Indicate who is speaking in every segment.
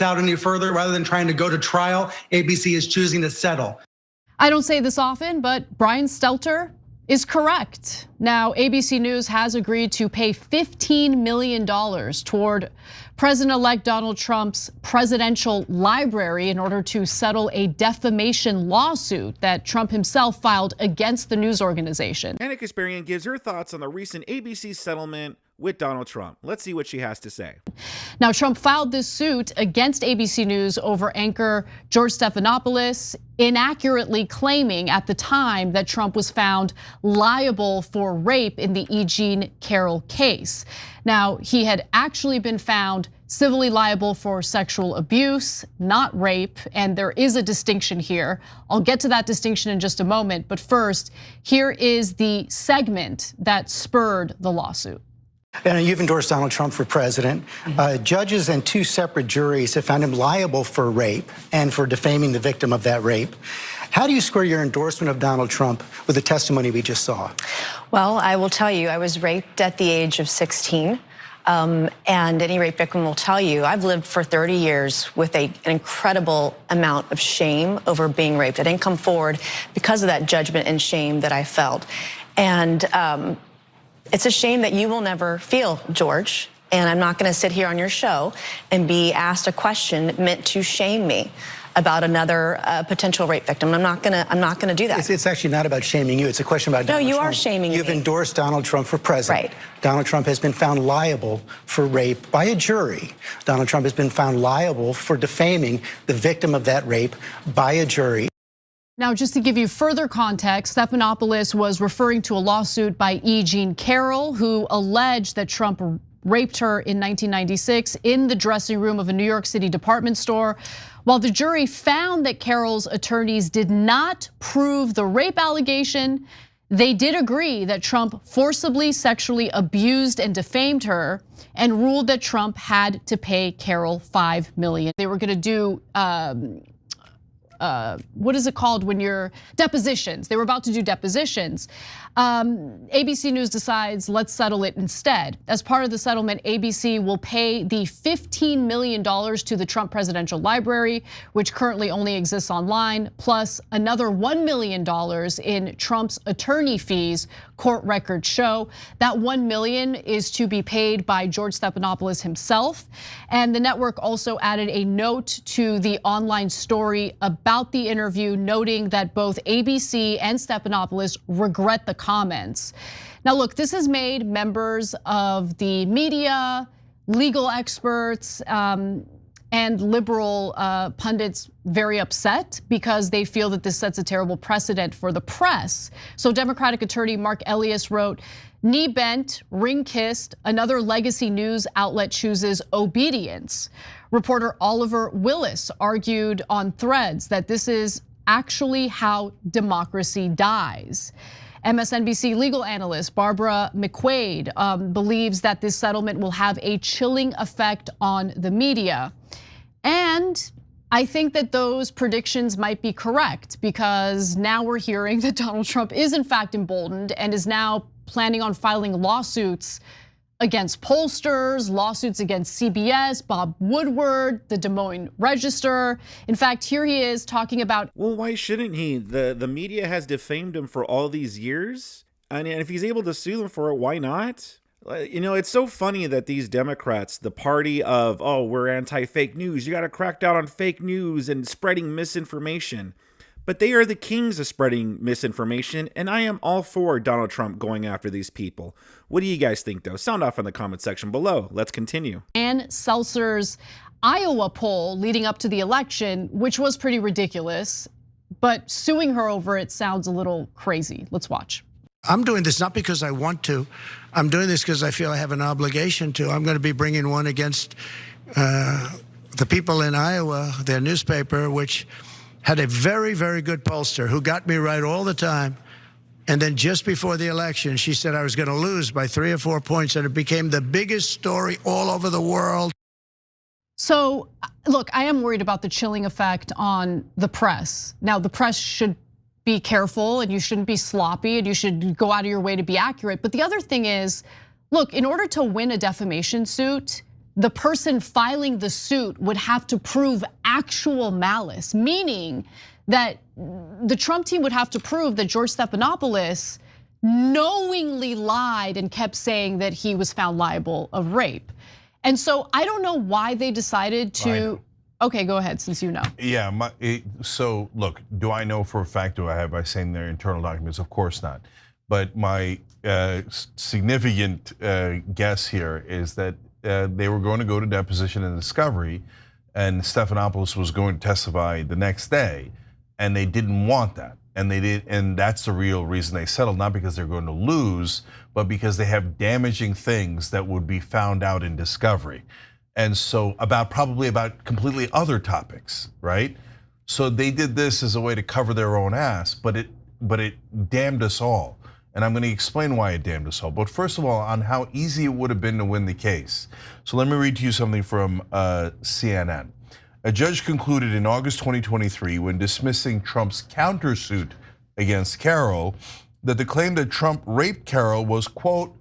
Speaker 1: out any further. Rather than trying to go to trial, ABC is choosing to settle.
Speaker 2: I don't say this often, but Brian Stelter is correct. Now, ABC News has agreed to pay $15 million toward President-elect Donald Trump's presidential library in order to settle a defamation lawsuit that Trump himself filed against the news organization.
Speaker 3: Ana Kasparian gives her thoughts on the recent ABC settlement with Donald Trump. Let's see what she has to say.
Speaker 2: Now, Trump filed this suit against ABC News over anchor George Stephanopoulos, inaccurately claiming at the time that Trump was found liable for rape in the E. Jean Carroll case. Now, he had actually been found civilly liable for sexual abuse, not rape, and there is a distinction here. I'll get to that distinction in just a moment, but first, here is the segment that spurred the lawsuit.
Speaker 4: And you've endorsed Donald Trump for president. Judges and two separate juries have found him liable for rape and for defaming the victim of that rape. How do you square your endorsement of Donald Trump with the testimony we just saw?
Speaker 5: Well, I will tell you, I was raped at the age of 16. And any rape victim will tell you, I've lived for 30 years with an incredible amount of shame over being raped. I didn't come forward because of that judgment and shame that I felt. And it's a shame that you will never feel, George, and I'm not gonna sit here on your show and be asked a question meant to shame me about another potential rape victim. I'm not gonna do that.
Speaker 4: It's actually not about shaming you. It's a question about Donald Trump.
Speaker 5: No, you are shaming me.
Speaker 4: You've endorsed Donald Trump for president.
Speaker 5: Right.
Speaker 4: Donald Trump has been found liable for rape by a jury. Donald Trump has been found liable for defaming the victim of that rape by a jury.
Speaker 2: Now, just to give you further context, Stephanopoulos was referring to a lawsuit by E. Jean Carroll, who alleged that Trump raped her in 1996 in the dressing room of a New York City department store. While the jury found that Carroll's attorneys did not prove the rape allegation, they did agree that Trump forcibly sexually abused and defamed her and ruled that Trump had to pay Carroll $5 million. They were gonna do what is it called when you're depositions? They were about to do depositions. ABC News decides, let's settle it instead. As part of the settlement, ABC will pay the $15 million to the Trump Presidential Library, which currently only exists online, plus another $1 million in Trump's attorney fees, court records show. That $1 million is to be paid by George Stephanopoulos himself. And the network also added a note to the online story about the interview, noting that both ABC and Stephanopoulos regret the comments. Now look, this has made members of the media, legal experts, and liberal pundits very upset because they feel that this sets a terrible precedent for the press. So Democratic attorney Mark Elias wrote, "Knee bent, ring kissed, another legacy news outlet chooses obedience." Reporter Oliver Willis argued on Threads that this is actually how democracy dies. MSNBC legal analyst Barbara McQuaid believes that this settlement will have a chilling effect on the media. And I think that those predictions might be correct because now we're hearing that Donald Trump is in fact emboldened and is now planning on filing lawsuits against pollsters, lawsuits against CBS, Bob Woodward, the Des Moines Register. In fact, here he is talking about.
Speaker 3: Well, why shouldn't he? The media has defamed him for all these years. And if he's able to sue them for it, why not? You know, it's so funny that these Democrats, the party of, oh, we're anti-fake news, you got to crack down on fake news and spreading misinformation. But they are the kings of spreading misinformation, and I am all for Donald Trump going after these people. What do you guys think, though? Sound off in the comment section below. Let's continue.
Speaker 2: Ann Seltzer's Iowa poll leading up to the election, which was pretty ridiculous, but suing her over it sounds a little crazy. Let's watch.
Speaker 6: I'm doing this not because I want to. I'm doing this because I feel I have an obligation to. I'm going to be bringing one against the people in Iowa, their newspaper, which had a very, very good pollster who got me right all the time. And then just before the election, she said I was going to lose by 3 or 4 points, and it became the biggest story all over the world.
Speaker 2: So, look, I am worried about the chilling effect on the press. Now, the press should be careful and you shouldn't be sloppy and you should go out of your way to be accurate. But the other thing is, look, in order to win a defamation suit, the person filing the suit would have to prove actual malice, meaning that the Trump team would have to prove that George Stephanopoulos knowingly lied and kept saying that he was found liable of rape. And so I don't know why they decided to. Okay, go ahead, since you know.
Speaker 7: Yeah, so look, do I know for a fact, do I have by saying their internal documents? Of course not. But my significant guess here is that they were going to go to deposition and discovery, and Stephanopoulos was going to testify the next day, and they didn't want that. And they did, and that's the real reason they settled, not because they're going to lose, but because they have damaging things that would be found out in discovery. And so probably about completely other topics, right? So they did this as a way to cover their own ass, but it damned us all. And I'm going to explain why it damned us all. But first of all, on how easy it would have been to win the case. So let me read to you something from CNN. A judge concluded in August 2023, when dismissing Trump's countersuit against Carroll, that the claim that Trump raped Carroll was, quote,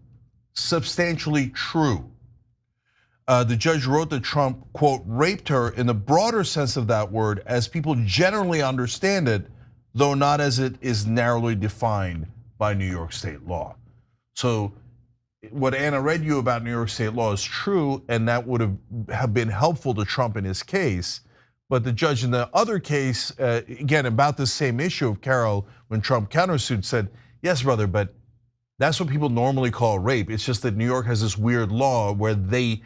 Speaker 7: substantially true. The judge wrote that Trump, quote, raped her in the broader sense of that word as people generally understand it, though not as it is narrowly defined by New York state law. So what Anna read you about New York state law is true, and that would have been helpful to Trump in his case. But the judge in the other case, again, about the same issue of Carroll, when Trump countersued, said, yes, brother, but that's what people normally call rape. It's just that New York has this weird law where they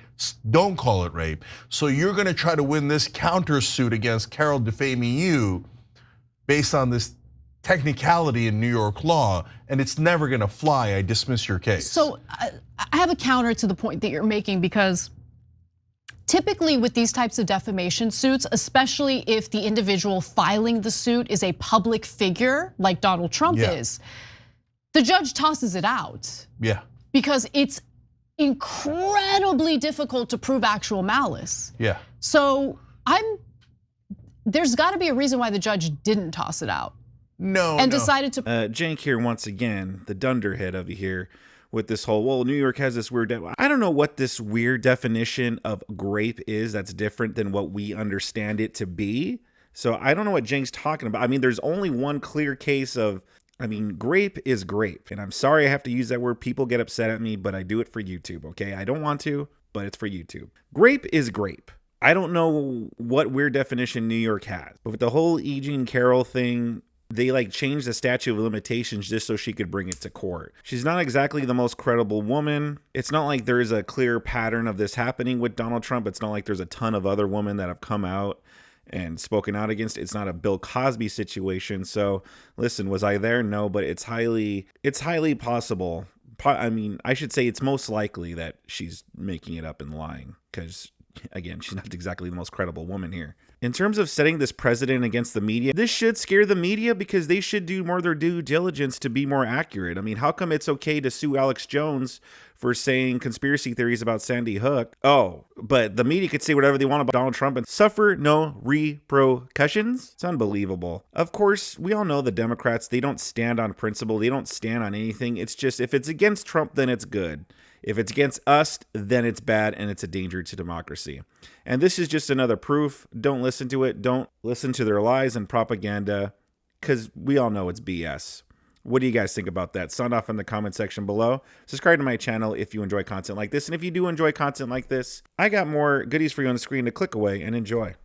Speaker 7: don't call it rape. So you're gonna try to win this countersuit against Carroll defaming you based on this technicality in New York law, and it's never gonna fly. I dismiss your case.
Speaker 2: So I have a counter to the point that you're making, because typically with these types of defamation suits, especially if the individual filing the suit is a public figure like Donald Trump is, the judge tosses it out.
Speaker 7: Yeah.
Speaker 2: Because it's incredibly difficult to prove actual malice.
Speaker 7: Yeah.
Speaker 2: So there's gotta be a reason why the judge didn't toss it out.
Speaker 7: No.
Speaker 2: And decided to.
Speaker 3: Cenk here once again, the dunderhead over here with this whole, well, New York has this weird, I don't know what this weird definition of grape is that's different than what we understand it to be. So I don't know what Cenk's talking about. I mean, there's only one clear case of, grape is grape. And I'm sorry I have to use that word. People get upset at me, but I do it for YouTube, okay? I don't want to, but it's for YouTube. Grape is grape. I don't know what weird definition New York has. But with the whole E. Jean Carroll thing, they changed the statute of limitations just so she could bring it to court. She's not exactly the most credible woman. It's not like there is a clear pattern of this happening with Donald Trump. It's not like there's a ton of other women that have come out and spoken out against it. It's not a Bill Cosby situation. So listen, was I there? No, but it's highly possible. I should say it's most likely that she's making it up and lying, because again, she's not exactly the most credible woman here. In terms of setting this precedent against the media, this should scare the media, because they should do more of their due diligence to be more accurate. How come it's okay to sue Alex Jones for saying conspiracy theories about Sandy Hook? Oh, but the media could say whatever they want about Donald Trump and suffer no repercussions? It's unbelievable. Of course, we all know the Democrats, they don't stand on principle. They don't stand on anything. It's just, if it's against Trump, then it's good. If it's against us, then it's bad and it's a danger to democracy. And this is just another proof. Don't listen to it. Don't listen to their lies and propaganda, because we all know it's BS. What do you guys think about that? Sound off in the comment section below. Subscribe to my channel if you enjoy content like this. And if you do enjoy content like this, I got more goodies for you on the screen to click away and enjoy.